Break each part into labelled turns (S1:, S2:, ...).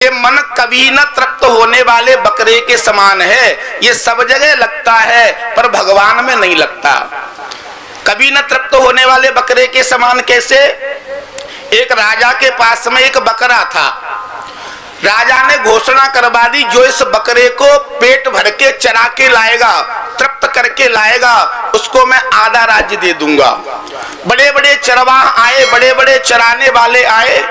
S1: ये मन कभी न तृप्त होने वाले बकरे के समान है। ये सब जगह लगता है पर भगवान में नहीं लगता। कभी न तृप्त होने वाले बकरे के समान कैसे? एक राजा के पास में एक बकरा था। राजा ने घोषणा करवा दी, जो इस बकरे को पेट भर के चरा के लाएगा, तृप्त करके लाएगा, उसको मैं आधा राज्य दे दूंगा। बड़े बड़े चरवाह आए, बड़े बड़े चराने वाले आए।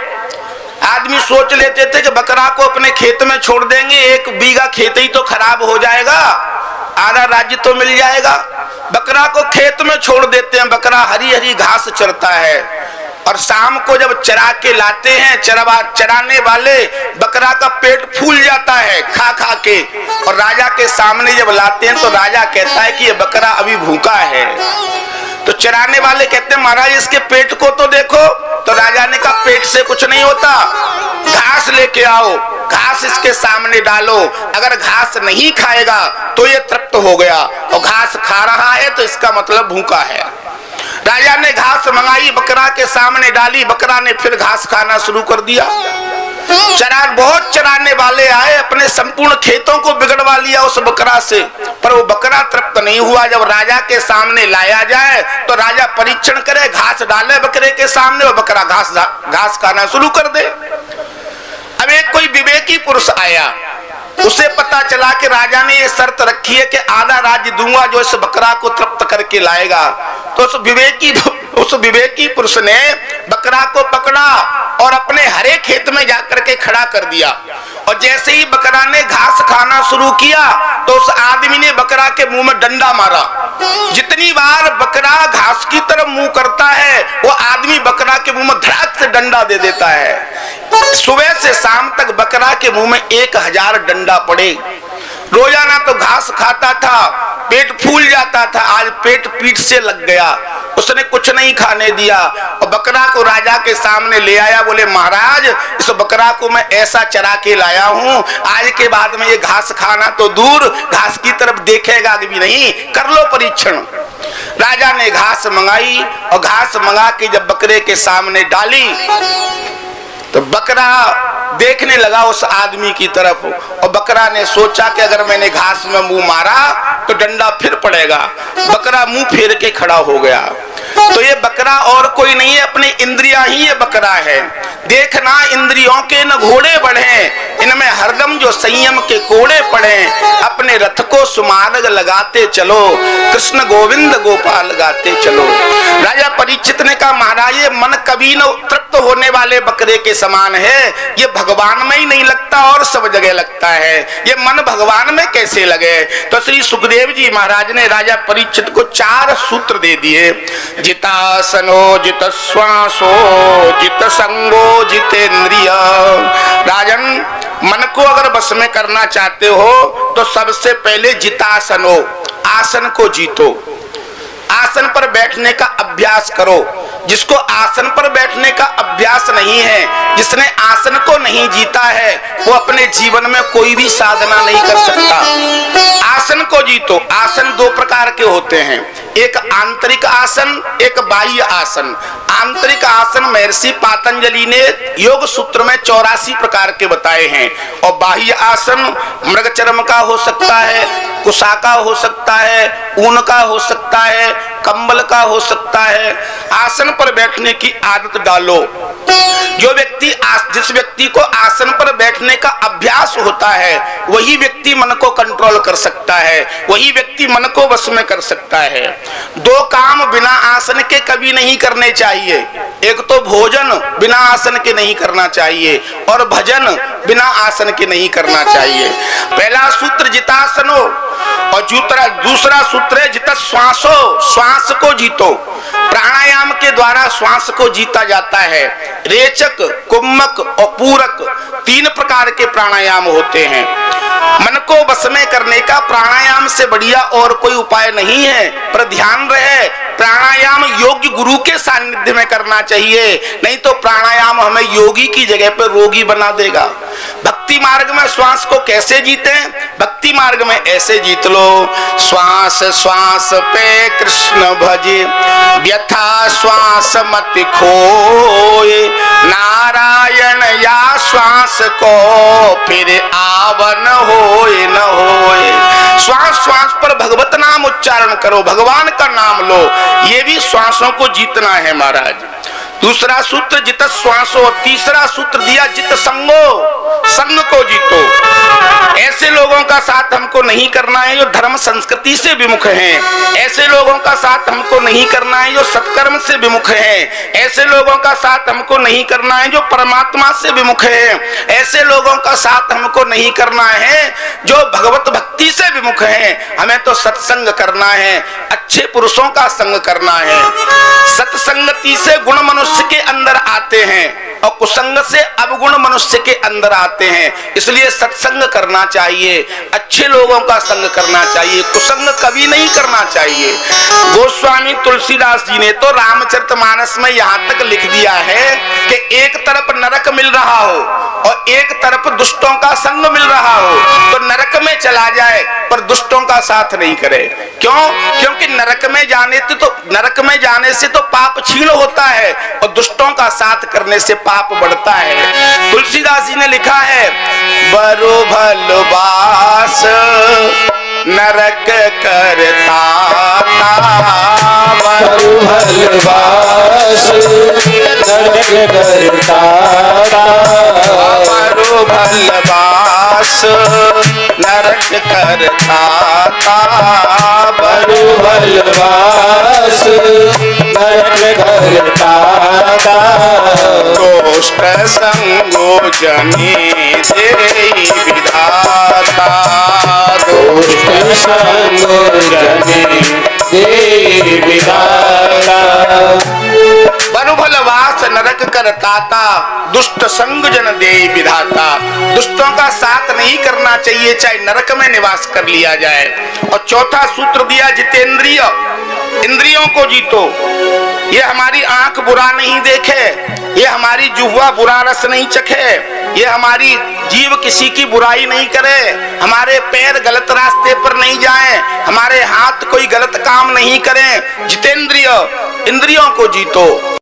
S1: आदमी सोच लेते थे कि बकरा को अपने खेत में छोड़ देंगे, 1 बीघा खेत ही तो खराब हो जाएगा, आधा राज्य तो मिल जाएगा। बकरा को खेत में छोड़ देते हैं, बकरा हरी हरी घास चरता है और शाम को जब चरा के लाते हैं चराने वाले, बकरा का पेट फूल जाता है खा खा के, और राजा के सामने जब लाते हैं तो राजा कहता है कि ये बकरा अभी भूखा है। तो चराने वाले कहते हैं महाराज इसके पेट को तो देखो। तो राजा ने कहा पेट से कुछ नहीं होता, घास लेके आओ, घास इसके सामने डालो, अगर घास नहीं खाएगा तो ये तृप्त हो गया, और घास खा रहा है तो इसका मतलब भूखा है। राजा ने घास मंगाई, बकरा के सामने डाली, बकरा ने फिर घास खाना शुरू कर दिया। बहुत चराने वाले आए, अपने संपूर्ण खेतों को बिगड़वा लिया उस बकरा से, पर वो बकरा तृप्त नहीं हुआ। जब राजा के सामने लाया जाए तो राजा परीक्षण करे, घास डाले बकरे के सामने, वो बकरा घास खाना शुरू कर दे। अब एक कोई विवेकी पुरुष आया, उसे पता चला कि राजा ने ये शर्त रखी है कि आधा राज्य दूंगा जो इस बकरा को तृप्त करके लाएगा। तो उस विवेकी पुरुष ने बकरा को पकड़ा और अपने हरे खेत में जाकर के खड़ा कर दिया, और जैसे ही बकरा ने घास खाना शुरू किया तो उस आदमी ने बकरा के मुंह में डंडा मारा। जितनी बार बकरा घास की तरफ मुंह करता है, वो आदमी बकरा के मुंह में धड़ाक से डंडा दे देता है। सुबह से शाम तक बकरा के मुंह में 1000 डंडा पड़े। रोजाना तो घास खाता था, पेट फूल जाता था, आज पेट पीठ से लग गया, उसने कुछ नहीं खाने दिया, और बकरा को राजा के सामने ले आया। बोले महाराज इस बकरा को मैं ऐसा चरा के लाया हूँ, आज के बाद में ये घास खाना तो दूर, घास की तरफ देखेगा भी नहीं, कर लो परीक्षण। राजा ने घास मंगाई, और घास मंगा के जब बकरे के सामने डाली तो बकरा देखने लगा उस आदमी की तरफ, और बकरा ने सोचा कि अगर मैंने घास में मुंह मारा तो डंडा फिर पड़ेगा। बकरा मुंह फेर के खड़ा हो गया। तो ये बकरा और कोई नहीं है, अपनी इंद्रियां ही ये बकरा है। देखना इंद्रियों के न घोड़े बढ़े, इनमें हरदम जो संयम के कोड़े पड़े, अपने रथ को सुमार्ग लगाते चलो, कृष्ण गोविंद गोपाल गाते चलो। राजा परीक्षित ने कहा महाराज ये मन कभी न तृप्त होने वाले बकरे के समान है, ये भगवान में ही नहीं लगता और सब जगह लगता है, ये मन भगवान में कैसे लगे? तो श्री सुखदेव जी महाराज ने राजा परीक्षित को 4 सूत्र दे दिए। जितासनो जित श्वासो जित संगो जितेंद्रिय। राजन मन को अगर बस में करना चाहते हो तो सबसे पहले जितासनो, आसन को जीतो, आसन पर बैठने का अभ्यास करो। जिसको आसन पर बैठने का अभ्यास नहीं है, जिसने आसन को नहीं जीता है, वो अपने जीवन में कोई भी साधना नहीं कर सकता। आसन को जीतो। आसन 2 प्रकार के होते हैं, एक आंतरिक आसन, एक बाह्य आसन। आंतरिक आसन महर्षि पातंजलि ने योग सूत्र में 84 प्रकार के बताए हैं, और बाह्य आसन मृगचर्म का हो सकता है, कुशा का हो सकता है, ऊन का हो सकता है, कंबल का हो सकता है। आसन पर बैठने की आदत डालो। जिस व्यक्ति को आसन पर बैठने का अभ्यास होता है, वही व्यक्ति मन को कंट्रोल कर सकता है, वही व्यक्ति मन को वश में कर सकता है। 2 काम बिना आसन के कभी नहीं करने चाहिए। एक तो भोजन बिना आसन के नहीं करना चाहिए, और भजन बिना आसन के नहीं करना चाहिए। पहला सूत्र जितासनो, और दूसरा सूत्र है जित श्वासो, श्वास को जीतो। प्राणायाम के द्वारा श्वास को जीता जाता है। रेचक, कुम्मक और पूरक 3 प्रकार के प्राणायाम होते हैं। मन को बस में करने का प्राणायाम से बढ़िया और कोई उपाय नहीं है, पर ध्यान रहे प्राणायाम योग्य गुरु के सानिध्य में करना चाहिए, नहीं तो प्राणायाम हमें योगी की जगह पर रोगी बना देगा। भक्ति मार्ग में श्वास को कैसे जीते? भक्ति मार्ग में ऐसे जीत लो, श्वास श्वास पे कृष्ण भजे, व्यथा श्वास मत खोए, नारायण या श्वास को फिर आवन होए न होए। श्वास श्वास पर भगवत नाम उच्चारण करो, भगवान का नाम लो, ये भी श्वासों को जीतना है महाराज। दूसरा सूत्र जित श्वासो, तीसरा सूत्र दिया जित संगो, संग को जीतो। ऐसे लोगों का साथ हमको नहीं करना है जो धर्म संस्कृति से विमुख हैं, ऐसे लोगों का साथ हमको नहीं करना है जो सत्कर्म से विमुख हैं, ऐसे लोगों का साथ हमको नहीं करना है जो परमात्मा से विमुख हैं, ऐसे लोगों का साथ हमको नहीं करना है जो भगवत भक्ति से विमुख हैं। हमें तो सत्संग करना है, अच्छे पुरुषों का संग करना है। सत्संगति से गुण मनुष्य के अंदर आते हैं और कुसंग से अवगुण मनुष्य के अंदर आते हैं, इसलिए सत्संग करना चाहिए, अच्छे लोगों का संग करना चाहिए, कुसंग कभी नहीं करना चाहिए। गोस्वामी तुलसीदास जी ने तो रामचरितमानस में यहाँ तक लिख दिया है कि एक तरफ नरक मिल रहा हो और एक तरफ दुष्टों का संग मिल रहा हो तो नरक में चला जाए पर दुष्टों का साथ नहीं करे। क्यों? क्योंकि नरक में जाने से तो पाप क्षीण होता है और दुष्टों का साथ करने से पाप बढ़ता है। तुलसीदास जी ने लिखा है, बरो भलवास नरक करता
S2: बरो भलवास नरक करता,
S1: बरो भलवास नरक करता,
S2: बरो भलवास नरक करता,
S1: दोष्ट संगो जने देई विधाता,
S2: दोष्ट संगो जने देई विधाता।
S1: बरुभलवास नरक करताता, दुष्ट संग जन देई विधाता। दुष्टों का साथ नहीं करना चाहिए, चाहे नरक में निवास कर लिया जाए। और चौथा सूत्र दिया जितेंद्रिय, इंद्रियों को जीतो। ये हमारी आंख बुरा नहीं देखे, ये हमारी जुह्वा बुरा रस नहीं चखे, ये हमारी जीव किसी की बुराई नहीं करे, हमारे पैर गलत रास्ते पर नहीं जाएं, हमारे हाथ कोई गलत काम नहीं करें। जितेंद्रिय, इंद्रियों को जीतो।